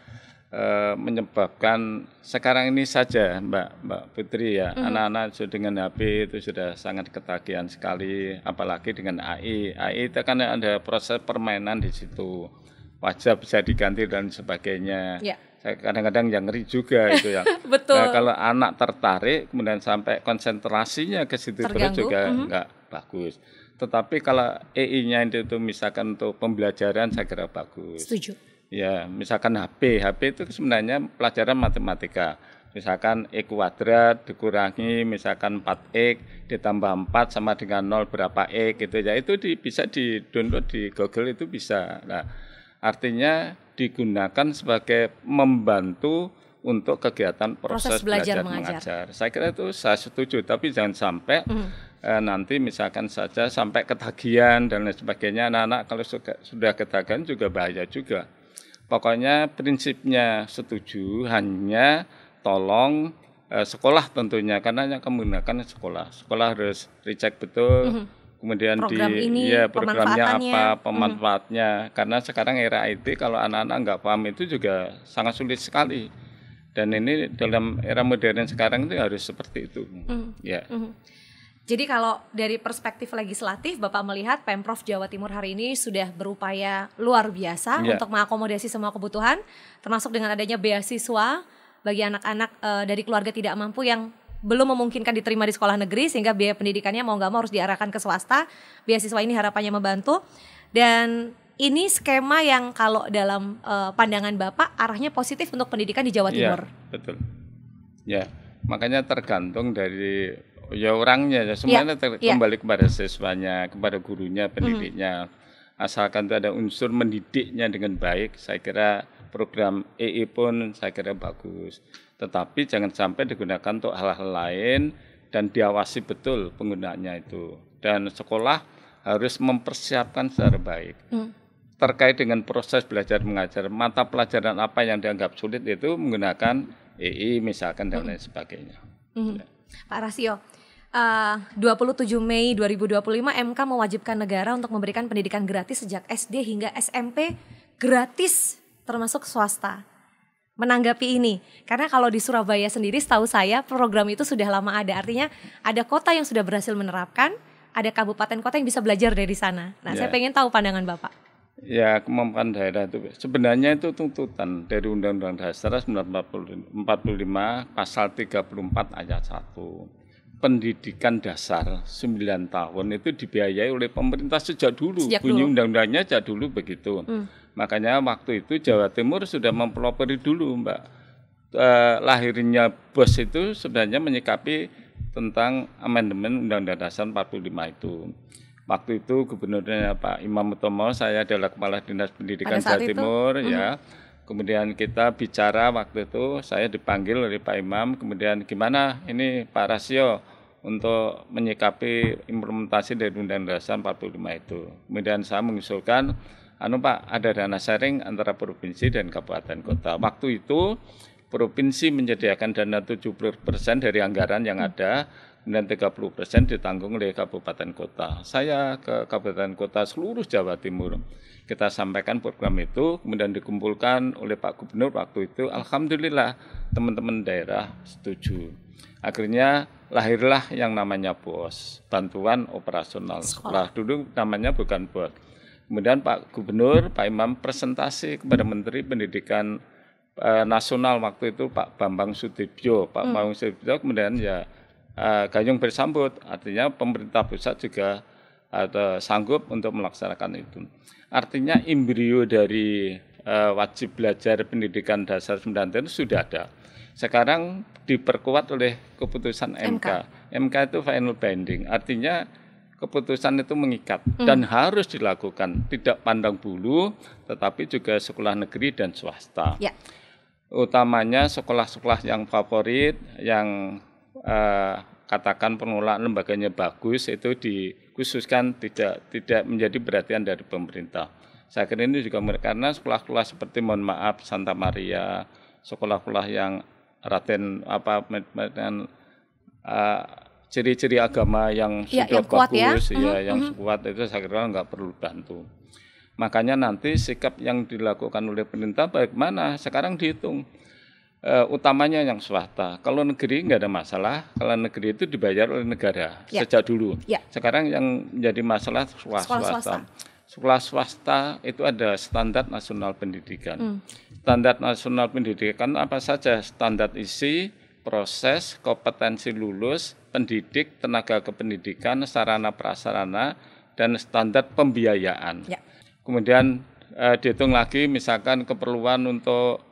menyebabkan sekarang ini saja Mbak Putri ya, anak-anak dengan HP itu sudah sangat ketagihan sekali, apalagi dengan AI. AI itu kan ada proses permainan di situ, wajah bisa diganti dan sebagainya. Ya. Kadang-kadang yang ngeri juga itu ya. Betul. Nah, kalau anak tertarik kemudian sampai konsentrasinya ke situ terus juga enggak bagus. Tetapi kalau AI-nya itu misalkan untuk pembelajaran saya kira bagus. Setuju. Ya, misalkan HP itu sebenarnya pelajaran matematika. Misalkan E kuadrat dikurangi misalkan 4X ditambah 4 sama dengan 0 berapa X gitu ya. Itu bisa di-download di Google, itu bisa. Nah, artinya digunakan sebagai membantu untuk kegiatan proses belajar mengajar. Saya kira itu saya setuju, tapi jangan sampai nanti misalkan saja sampai ketagihan dan lain sebagainya. Anak-anak kalau sudah ketagihan juga bahaya juga. Pokoknya prinsipnya setuju, hanya tolong sekolah tentunya, karena yang menggunakan sekolah harus dicek betul. Kemudian programnya apa, pemanfaatnya. Karena sekarang era IT kalau anak-anak nggak paham itu juga sangat sulit sekali. Dan ini dalam era modern sekarang itu harus seperti itu. Ya. Jadi kalau dari perspektif legislatif, Bapak melihat Pemprov Jawa Timur hari ini sudah berupaya luar biasa untuk mengakomodasi semua kebutuhan, termasuk dengan adanya beasiswa bagi anak-anak dari keluarga tidak mampu yang belum memungkinkan diterima di sekolah negeri, sehingga biaya pendidikannya mau nggak mau harus diarahkan ke swasta. Beasiswa ini harapannya membantu, dan ini skema yang kalau dalam pandangan Bapak arahnya positif untuk pendidikan di Jawa Timur. Ya, betul. Ya, makanya tergantung dari orangnya ya, semuanya kembali kepada siswanya, kepada gurunya, pendidiknya. Asalkan itu ada unsur mendidiknya dengan baik, saya kira program EI pun saya kira bagus. Tetapi jangan sampai digunakan untuk hal-hal lain dan diawasi betul penggunaannya itu. Dan sekolah harus mempersiapkan secara baik. Terkait dengan proses belajar mengajar, mata pelajaran apa yang dianggap sulit itu menggunakan EI misalkan dan lain sebagainya. Pak Rasio, 27 Mei 2025 MK mewajibkan negara untuk memberikan pendidikan gratis sejak SD hingga SMP, gratis termasuk swasta. Menanggapi ini, karena kalau di Surabaya sendiri setahu saya program itu sudah lama ada, artinya ada kota yang sudah berhasil menerapkan, ada kabupaten kota yang bisa belajar dari sana. Nah, saya pengen tahu pandangan Bapak. Ya, kemampuan daerah itu sebenarnya itu tuntutan dari Undang-Undang Dasar 1945 pasal 34 ayat 1. Pendidikan dasar 9 tahun itu dibiayai oleh pemerintah sejak dulu. Bunyi undang-undangnya sejak dulu begitu. Makanya waktu itu Jawa Timur sudah mempelopori dulu, Mbak. Lahirnya BOS itu sebenarnya menyikapi tentang amandemen Undang-Undang Dasar 45 itu. Waktu itu gubernurnya Pak Imam Utomo, saya adalah Kepala Dinas Pendidikan Jawa Timur, ya. Kemudian kita bicara waktu itu, saya dipanggil oleh Pak Imam, kemudian gimana ini Pak Rasio untuk menyikapi implementasi dari Undang-Undang Dasar 45 itu. Kemudian saya mengusulkan, Pak, ada dana sharing antara provinsi dan kabupaten kota. Waktu itu provinsi menyediakan dana 70% dari anggaran yang ada, dan 30% ditanggung oleh kabupaten kota. Saya ke kabupaten kota seluruh Jawa Timur. Kita sampaikan program itu, kemudian dikumpulkan oleh Pak Gubernur waktu itu. Alhamdulillah teman-teman daerah setuju. Akhirnya lahirlah yang namanya BOS, Bantuan Operasional Sekolah. Dulu namanya bukan BOS. Kemudian Pak Gubernur, Pak Imam presentasi kepada Menteri Pendidikan Nasional waktu itu Pak Bambang Sudibyo. Pak Bambang Sudibyo kemudian gayung bersambut, artinya pemerintah pusat juga sanggup untuk melaksanakan itu. Artinya embrio dari wajib belajar pendidikan dasar 9 tahun sudah ada. Sekarang diperkuat oleh keputusan MK. MK itu final binding, artinya keputusan itu mengikat dan harus dilakukan, tidak pandang bulu, tetapi juga sekolah negeri dan swasta. Ya. Utamanya sekolah-sekolah yang favorit, yang katakan pengelolaan lembaganya bagus, itu dikhususkan, tidak menjadi perhatian dari pemerintah. Saya kira ini juga karena sekolah-sekolah seperti mohon maaf Santa Maria, sekolah-sekolah yang Raden ciri-ciri agama yang sudah yang kuat, bagus yang kuat itu saya kira nggak perlu bantu. Makanya nanti sikap yang dilakukan oleh pemerintah bagaimana sekarang dihitung utamanya yang swasta. Kalau negeri nggak ada masalah, kalau negeri itu dibayar oleh negara sejak dulu. Sekarang yang menjadi masalah swasta. Sekolah swasta itu ada standar nasional pendidikan. Standar nasional pendidikan apa saja? Standar isi, proses, kompetensi lulus, pendidik, tenaga kependidikan, sarana prasarana, dan standar pembiayaan. Kemudian dihitung lagi misalkan keperluan untuk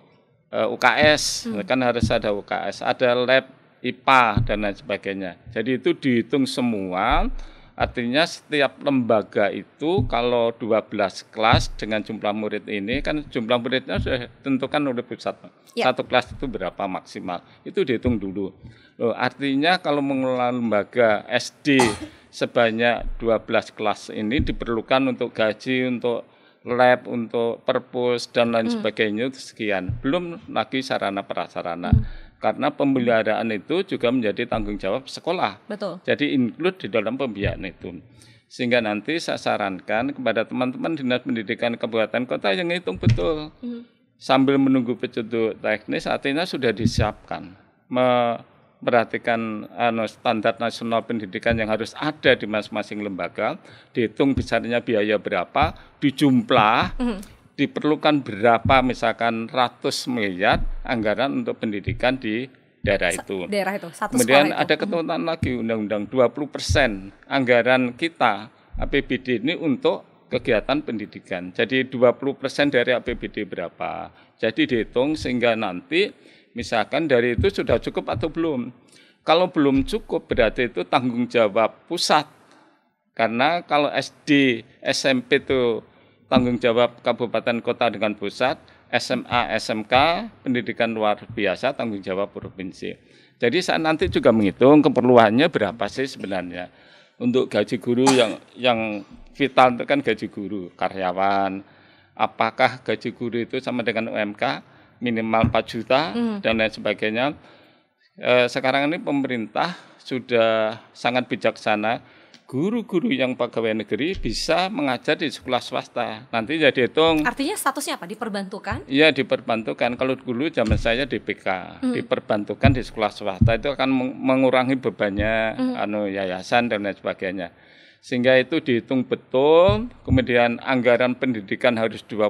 UKS, kan harus ada UKS, ada lab IPA dan lain sebagainya. Jadi itu dihitung semua. Artinya setiap lembaga itu kalau 12 kelas dengan jumlah murid ini kan jumlah muridnya sudah ditentukan oleh pusat. Satu kelas itu berapa maksimal. Itu dihitung dulu. Loh, artinya kalau mengelola lembaga SD sebanyak 12 kelas ini diperlukan untuk gaji, untuk lab, untuk perpus dan lain sebagainya itu sekian. Belum lagi sarana prasarana. Karena pemeliharaan itu juga menjadi tanggung jawab sekolah. Betul. Jadi include di dalam pembiayaan itu. Sehingga nanti saya sarankan kepada teman-teman Dinas Pendidikan Kabupaten Kota yang hitung betul. Sambil menunggu petunjuk teknis artinya sudah disiapkan. Memperhatikan standar nasional pendidikan yang harus ada di masing-masing lembaga. Dihitung besarnya biaya berapa, dijumlah. Diperlukan berapa misalkan ratus miliar anggaran untuk pendidikan di daerah itu. Kemudian ada ketentuan lagi undang-undang 20% anggaran kita APBD ini untuk kegiatan pendidikan. Jadi 20% dari APBD berapa. Jadi dihitung sehingga nanti misalkan dari itu sudah cukup atau belum. Kalau belum cukup berarti itu tanggung jawab pusat. Karena kalau SD, SMP itu tanggung jawab kabupaten kota dengan pusat, SMA, SMK, pendidikan luar biasa tanggung jawab provinsi. Jadi saya nanti juga menghitung keperluannya berapa sih sebenarnya. Untuk gaji guru yang vital itu kan gaji guru, karyawan. Apakah gaji guru itu sama dengan UMK minimal 4 juta dan lain sebagainya. Sekarang ini pemerintah sudah sangat bijaksana. Guru-guru yang pegawai negeri bisa mengajar di sekolah swasta. Nanti jadi hitung. Artinya statusnya apa? Diperbantukan? Iya, diperbantukan. Kalau dulu zaman saya DPK, diperbantukan di sekolah swasta itu akan mengurangi bebannya yayasan dan lain sebagainya. Sehingga itu dihitung betul, kemudian anggaran pendidikan harus 20%,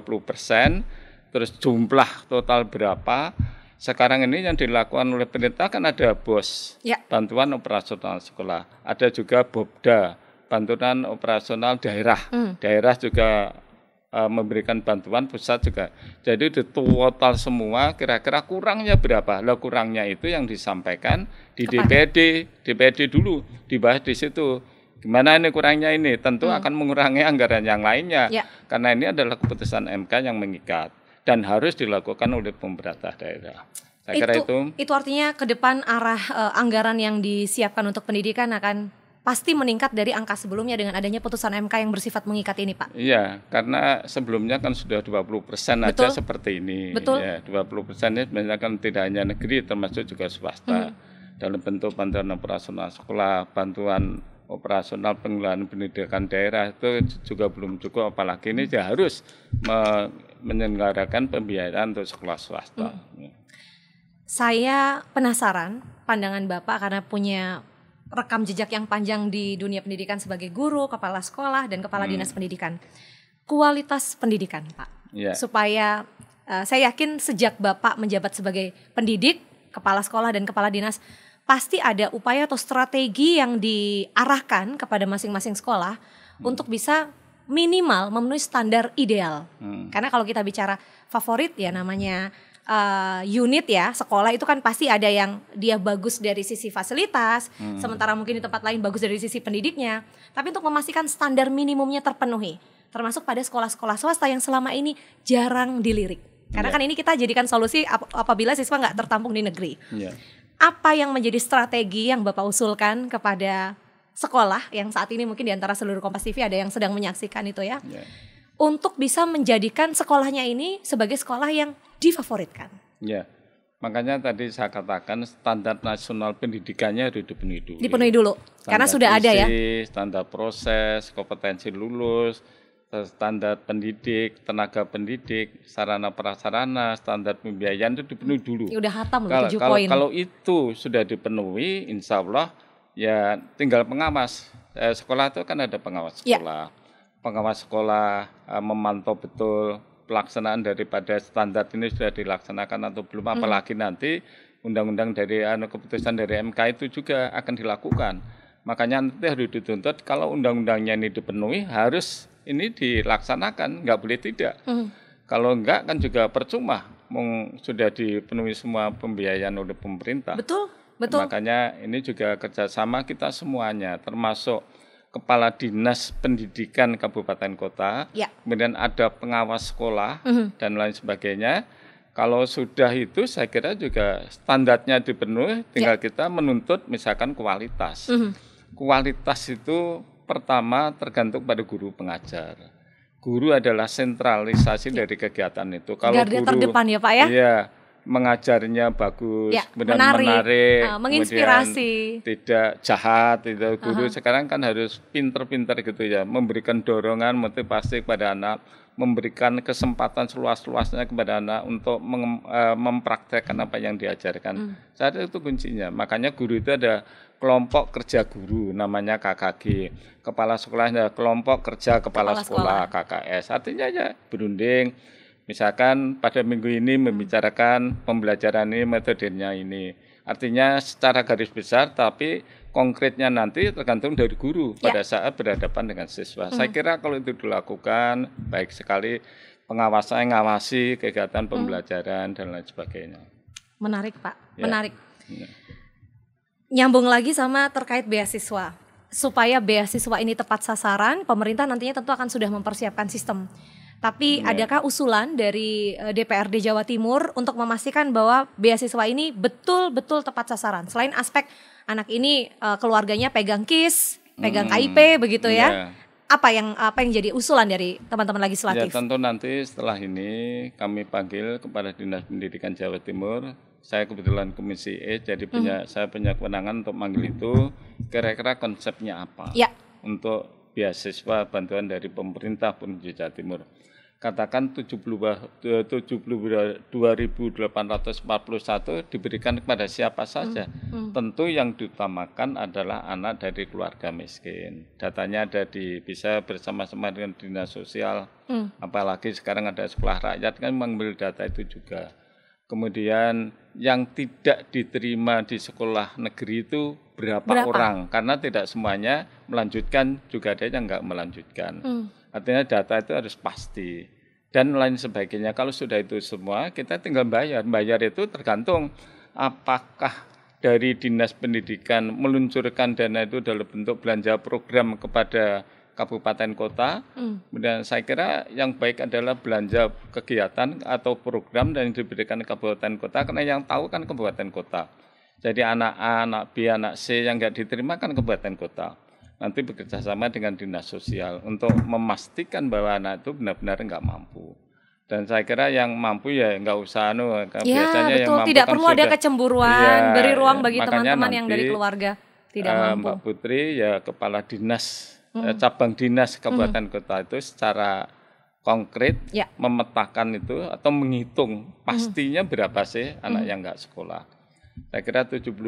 terus jumlah total berapa. Sekarang ini yang dilakukan oleh pemerintah kan ada BOS, bantuan operasional sekolah. Ada juga BOBDA, bantuan operasional daerah. Daerah juga memberikan bantuan, pusat juga. Jadi di total semua kira-kira kurangnya berapa? Lah kurangnya itu yang disampaikan di DPRD dulu, dibahas di situ. Gimana ini kurangnya ini? Tentu akan mengurangi anggaran yang lainnya. Karena ini adalah keputusan MK yang mengikat. Dan harus dilakukan oleh pemerintah daerah. Saya kira itu artinya ke depan arah anggaran yang disiapkan untuk pendidikan akan pasti meningkat dari angka sebelumnya dengan adanya putusan MK yang bersifat mengikat ini, Pak. Iya, karena sebelumnya kan sudah 20% aja seperti ini. Betul. Ya, 20% ini sebenarnya kan tidak hanya negeri, termasuk juga swasta. Dalam bentuk bantuan operasional sekolah, bantuan operasional pengelolaan pendidikan daerah itu juga belum cukup, apalagi ini harus menyelenggarakan pembiayaan untuk sekolah swasta. Saya penasaran pandangan Bapak karena punya rekam jejak yang panjang di dunia pendidikan sebagai guru, kepala sekolah, dan kepala dinas pendidikan. Kualitas pendidikan, Pak. Supaya saya yakin sejak Bapak menjabat sebagai pendidik, kepala sekolah, dan kepala dinas, pasti ada upaya atau strategi yang diarahkan kepada masing-masing sekolah untuk bisa minimal memenuhi standar ideal. Karena kalau kita bicara favorit ya namanya unit ya, sekolah itu kan pasti ada yang dia bagus dari sisi fasilitas, sementara mungkin di tempat lain bagus dari sisi pendidiknya. Tapi untuk memastikan standar minimumnya terpenuhi, termasuk pada sekolah-sekolah swasta yang selama ini jarang dilirik. Karena kan ini kita jadikan solusi apabila siswa nggak tertampung di negeri. Apa yang menjadi strategi yang Bapak usulkan kepada sekolah yang saat ini mungkin di antara seluruh Kompas TV ada yang sedang menyaksikan itu ya, untuk bisa menjadikan sekolahnya ini sebagai sekolah yang difavoritkan? Ya, makanya tadi saya katakan standar nasional pendidikannya harus dipenuhi dulu. Dipenuhi dulu, karena sudah ada ya. Standar proses, kompetensi lulus, standar pendidik, tenaga pendidik, sarana prasarana, standar pembiayaan itu dipenuhi dulu. Ya udah hatam loh 7 poin. Kalau itu sudah dipenuhi, insya Allah ya tinggal pengawas. Sekolah itu kan ada pengawas sekolah. Pengawas sekolah memantau betul pelaksanaan daripada standar ini sudah dilaksanakan atau belum, apalagi nanti undang-undang dari keputusan dari MK itu juga akan dilakukan. Makanya nanti harus dituntut kalau undang-undangnya ini dipenuhi harus ini dilaksanakan, nggak boleh tidak. Kalau enggak kan juga percuma, sudah dipenuhi semua pembiayaan oleh pemerintah. Betul. Makanya ini juga kerjasama kita semuanya, termasuk Kepala Dinas Pendidikan Kabupaten Kota, kemudian ada pengawas sekolah dan lain sebagainya. Kalau sudah itu saya kira juga standarnya dipenuhi, tinggal kita menuntut misalkan kualitas. Kualitas itu pertama tergantung pada guru pengajar. Guru adalah sentralisasi dari kegiatan itu. Kalau garda guru terdepan ya Pak ya. Iya, mengajarnya bagus, kemudian menarik, menginspirasi, tidak jahat, itu guru sekarang kan harus pinter-pinter gitu ya, memberikan dorongan, motivasi kepada anak, memberikan kesempatan seluas-luasnya kepada anak untuk mempraktekkan apa yang diajarkan. Saya itu kuncinya. Makanya guru itu ada kelompok kerja guru, namanya KKG. Kepala sekolahnya kelompok kerja kepala sekolah KKS. Artinya ya berunding. Misalkan pada minggu ini membicarakan pembelajaran ini, metodenya ini. Artinya secara garis besar, tapi konkretnya nanti tergantung dari guru pada saat berhadapan dengan siswa. Saya kira kalau itu dilakukan, baik sekali pengawasan, ngawasi kegiatan pembelajaran dan lain sebagainya. Menarik Pak, menarik. Nyambung lagi sama terkait beasiswa. Supaya beasiswa ini tepat sasaran, pemerintah nantinya tentu akan sudah mempersiapkan sistem. Tapi adakah usulan dari DPRD Jawa Timur untuk memastikan bahwa beasiswa ini betul-betul tepat sasaran? Selain aspek anak ini keluarganya pegang KIS, pegang KIP begitu ya. Apa yang jadi usulan dari teman-teman legislatif? Ya tentu nanti setelah ini kami panggil kepada Dinas Pendidikan Jawa Timur. Saya kebetulan Komisi E, jadi saya punya kewenangan untuk manggil itu. Kira-kira konsepnya apa untuk beasiswa bantuan dari pemerintah Provinsi Jawa Timur. Katakan 2.841 diberikan kepada siapa saja. Tentu yang diutamakan adalah anak dari keluarga miskin. Datanya ada bisa bersama-sama dengan dinas sosial. Apalagi sekarang ada sekolah rakyat kan mengambil data itu juga. Kemudian yang tidak diterima di sekolah negeri itu berapa orang? Karena tidak semuanya melanjutkan, juga ada yang enggak melanjutkan. Artinya data itu harus pasti dan lain sebagainya. Kalau sudah itu semua kita tinggal bayar. Bayar itu tergantung apakah dari Dinas Pendidikan meluncurkan dana itu dalam bentuk belanja program kepada kabupaten kota. Kemudian saya kira yang baik adalah belanja kegiatan atau program dan diberikan kabupaten kota, karena yang tahu kan kabupaten kota. Jadi anak A, anak B, anak C yang enggak diterima kan kabupaten kota. Nanti bekerja sama dengan dinas sosial untuk memastikan bahwa anak itu benar-benar enggak mampu. Dan saya kira yang mampu ya enggak usah biasanya betul. Yang mampu tidak kan perlu ada kecemburuan, beri ruang bagi teman-teman yang dari keluarga tidak mampu. Mbak Putri ya kepala dinas cabang dinas kabupaten kota itu secara konkret memetakan itu atau menghitung pastinya berapa sih anak yang enggak sekolah. Saya kira 72.000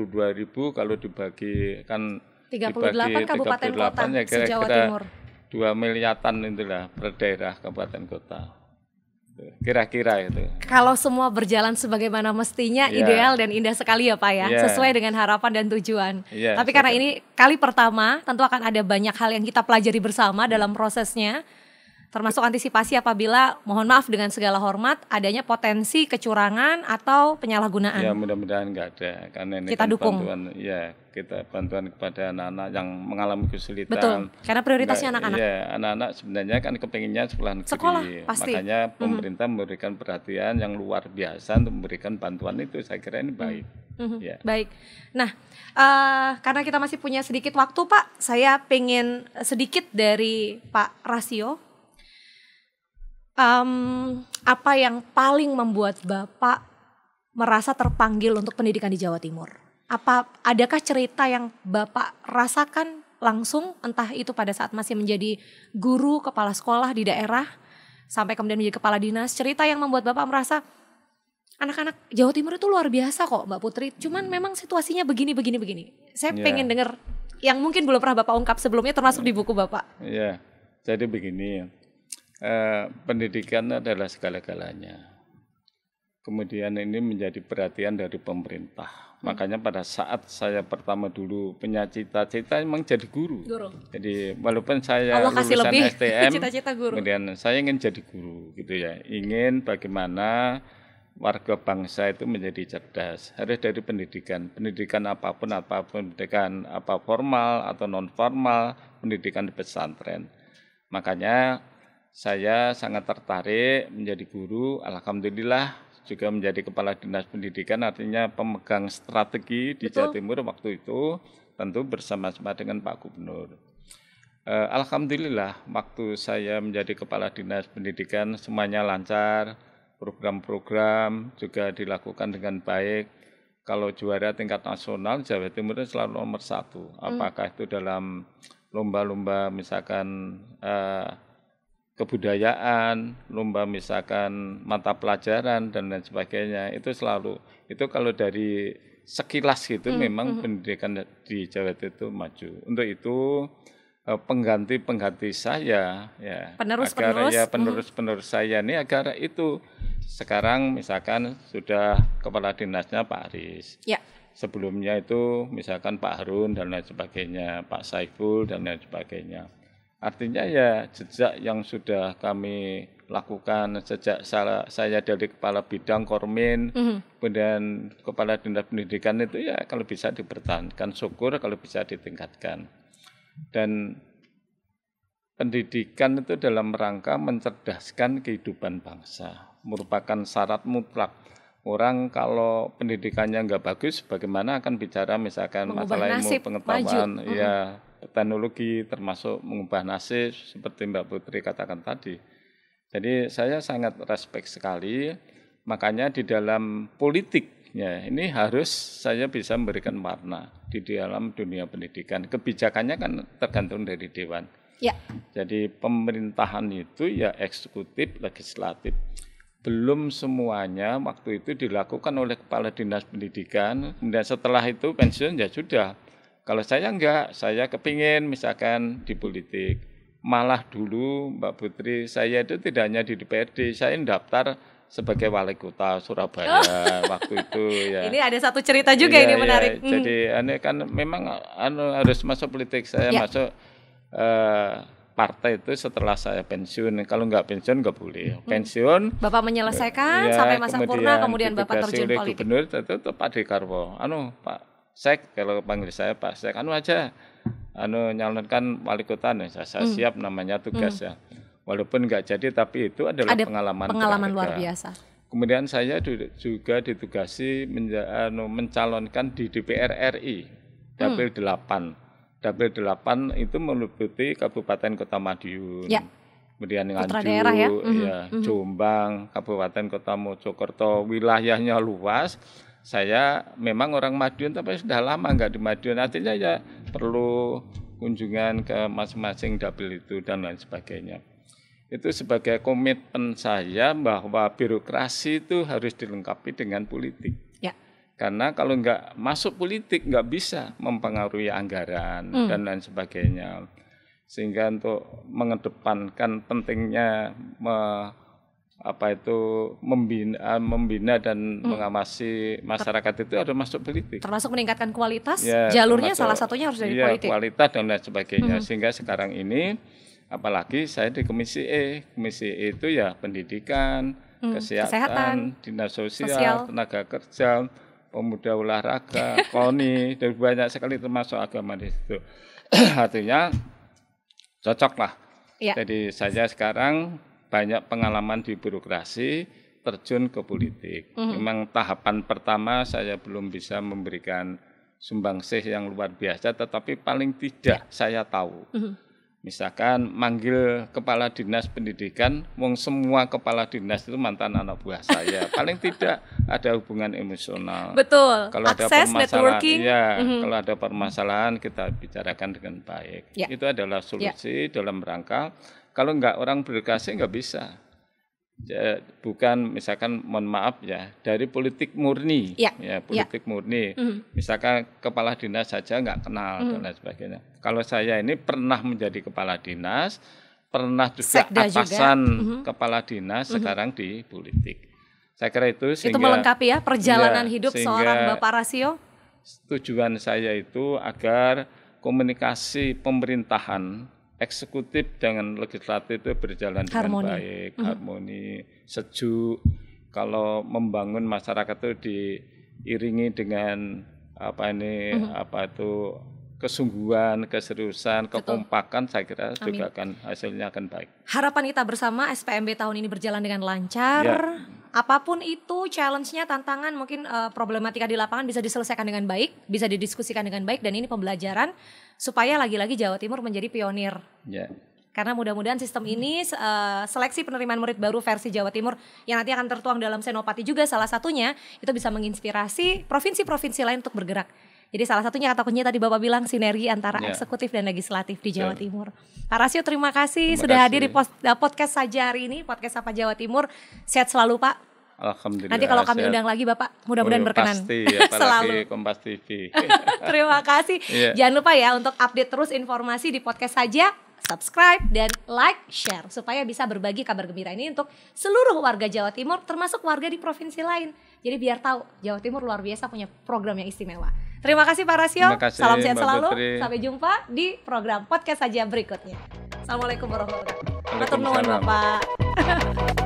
kalau dibagi kan 38 kabupaten kota ya se-Jawa Timur. 2 miliaran itulah per daerah kabupaten kota. Kira-kira itu. Kalau semua berjalan sebagaimana mestinya ideal dan indah sekali ya Pak ya, sesuai dengan harapan dan tujuan. Tapi karena ini kali pertama tentu akan ada banyak hal yang kita pelajari bersama dalam prosesnya. Termasuk antisipasi apabila, mohon maaf dengan segala hormat, adanya potensi kecurangan atau penyalahgunaan. Ya mudah-mudahan nggak ada, karena ini kita kan dukung. kita bantuan kepada anak-anak yang mengalami kesulitan. Betul, karena prioritasnya anak-anak. Ya, anak-anak sebenarnya kan kepenginnya sekolah negeri. Sekolah, pasti. Makanya pemerintah memberikan perhatian yang luar biasa untuk memberikan bantuan itu. Saya kira ini baik. Ya. Baik. Nah, karena kita masih punya sedikit waktu, Pak, saya pengen sedikit dari Pak Rasio. Apa yang paling membuat Bapak merasa terpanggil untuk pendidikan di Jawa Timur? Adakah cerita yang Bapak rasakan langsung, entah itu pada saat masih menjadi guru, kepala sekolah di daerah, sampai kemudian menjadi kepala dinas, cerita yang membuat Bapak merasa anak-anak Jawa Timur itu luar biasa kok, Mbak Putri, cuman memang situasinya begini. Saya pengen dengar yang mungkin belum pernah Bapak ungkap sebelumnya, termasuk di buku Bapak. Iya, jadi begini, pendidikan adalah segala-galanya. Kemudian ini menjadi perhatian dari pemerintah. Makanya pada saat saya pertama dulu punya cita-cita memang jadi guru. Jadi walaupun saya lulusan STM, cita-cita guru. Kemudian saya ingin jadi guru gitu ya. Ingin bagaimana warga bangsa itu menjadi cerdas. Harus dari pendidikan apapun, pendidikan apa formal atau non formal, pendidikan di pesantren. Makanya saya sangat tertarik menjadi guru. Alhamdulillah juga menjadi kepala dinas pendidikan, artinya pemegang strategi di Jawa Timur waktu itu, tentu bersama-sama dengan Pak Gubernur. Alhamdulillah waktu saya menjadi kepala dinas pendidikan semuanya lancar, program-program juga dilakukan dengan baik. Kalau juara tingkat nasional, Jawa Timur selalu nomor 1. Apakah itu dalam lomba-lomba misalkan kebudayaan, lomba misalkan mata pelajaran dan lain sebagainya, itu selalu, itu kalau dari sekilas gitu memang pendidikan di Jawa itu maju. Untuk itu pengganti saya ya, penerus saya ini agar itu sekarang misalkan sudah kepala dinasnya Pak Aris. Ya. Sebelumnya itu misalkan Pak Harun dan lain sebagainya, Pak Saiful dan lain sebagainya. Artinya ya jejak yang sudah kami lakukan sejak saya dari kepala bidang Kormin, kemudian kepala dinas pendidikan itu ya kalau bisa dipertahankan, syukur kalau bisa ditingkatkan. Dan pendidikan itu dalam rangka mencerdaskan kehidupan bangsa, merupakan syarat mutlak. Orang kalau pendidikannya nggak bagus, bagaimana akan bicara misalkan masalah ilmu pengetahuan, ya teknologi termasuk mengubah nasib seperti Mbak Putri katakan tadi. Jadi saya sangat respect sekali, makanya di dalam politiknya ini harus saya bisa memberikan warna di dalam dunia pendidikan. Kebijakannya kan tergantung dari Dewan. Ya. Jadi pemerintahan itu ya eksekutif, legislatif. Belum semuanya waktu itu dilakukan oleh kepala dinas pendidikan, dan setelah itu pensiun ya sudah. Kalau saya enggak, saya kepingin misalkan di politik. Malah dulu Mbak Putri, saya itu tidak hanya di DPRD, saya daftar sebagai wali kota Surabaya waktu itu ya. Ini ada satu cerita juga ini menarik. Ya. Jadi ini kan memang harus masuk politik, saya masuk partai itu setelah saya pensiun. Kalau enggak pensiun enggak boleh. Pensiun. Bapak menyelesaikan sampai masa purna, kemudian Bapak terjun politik. Gubernur itu Pak Dekarwo. Pak Sek, kalau panggil saya Pak Sek, aja, nyalonkan wali kota nih, saya siap namanya tugas ya. Walaupun nggak jadi, tapi itu adalah pengalaman luar biasa. Kemudian saya juga ditugasi mencalonkan di DPR RI, Dapil 8. Dapil 8 itu meliputi Kabupaten Kota Madiun. Ya. Kemudian Nganjuk, ya, Jombang, Kabupaten Kota Mojokerto, wilayahnya luas. Saya memang orang Madiun tapi sudah lama nggak di Madiun, artinya ya perlu kunjungan ke masing-masing dapil itu dan lain sebagainya. Itu sebagai komitmen saya bahwa birokrasi itu harus dilengkapi dengan politik. Ya. Karena kalau nggak masuk politik nggak bisa mempengaruhi anggaran dan lain sebagainya. Sehingga untuk mengedepankan pentingnya membina dan mengawasi masyarakat itu harus masuk politik. Termasuk meningkatkan kualitas, ya, jalurnya salah satunya harus dari politik. Kualitas dan lain sebagainya. Sehingga sekarang ini Apalagi saya di Komisi E. Komisi E itu ya pendidikan, kesehatan, dinas sosial, tenaga kerja, pemuda olahraga, KONI, dan banyak sekali termasuk agama di situ. Artinya cocok lah. Ya. Jadi saya sekarang banyak pengalaman di birokrasi, terjun ke politik. Memang tahapan pertama saya belum bisa memberikan sumbangsih yang luar biasa, tetapi paling tidak saya tahu. Misalkan manggil kepala dinas pendidikan, wong semua kepala dinas itu mantan anak buah saya. Paling tidak ada hubungan emosional. Betul. Kalau akses, ada permasalahan, networking. Kalau ada permasalahan kita bicarakan dengan baik. Itu adalah solusi dalam rangka. Kalau enggak orang birokrasi enggak bisa. Bukan misalkan mohon maaf ya dari politik murni politik murni misalkan kepala dinas saja nggak kenal dan lain sebagainya. Kalau saya ini pernah menjadi kepala dinas, pernah juga Sekda atasan kepala dinas, sekarang di politik. Saya kira itu sehingga, itu melengkapi ya perjalanan hidup seorang Bapak Rasio. Tujuan saya itu agar komunikasi pemerintahan eksekutif dengan legislatif itu berjalan dengan baik, harmoni, sejuk. Kalau membangun masyarakat itu diiringi dengan kesungguhan, keseriusan, kekompakan, saya kira juga hasilnya akan baik. Harapan kita bersama SPMB tahun ini berjalan dengan lancar. Apapun itu challenge-nya, tantangan, mungkin problematika di lapangan bisa diselesaikan dengan baik, bisa didiskusikan dengan baik, dan ini pembelajaran supaya lagi-lagi Jawa Timur menjadi pionir. Karena mudah-mudahan sistem ini seleksi penerimaan murid baru versi Jawa Timur yang nanti akan tertuang dalam Senopati juga salah satunya itu bisa menginspirasi provinsi-provinsi lain untuk bergerak. Jadi salah satunya kata kuncinya tadi Bapak bilang sinergi antara eksekutif dan legislatif di Jawa Timur. Pak Rasio terima kasih sudah hadir di podcast saja hari ini, podcast Sapa Jawa Timur. Sehat selalu Pak. Alhamdulillah. Nanti kalau kami undang lagi Bapak, mudah-mudahan berkenan. Pasti, apalagi Kompas TV. Terima kasih. Jangan lupa ya untuk update terus informasi di podcast saja, subscribe dan like, share supaya bisa berbagi kabar gembira ini untuk seluruh warga Jawa Timur, termasuk warga di provinsi lain. Jadi biar tahu Jawa Timur luar biasa punya program yang istimewa. Terima kasih Pak Rasio. Salam sehat selalu. Sampai jumpa di program podcast saja berikutnya. Assalamualaikum warahmatullahi wabarakatuh. Matur nuwun Bapak.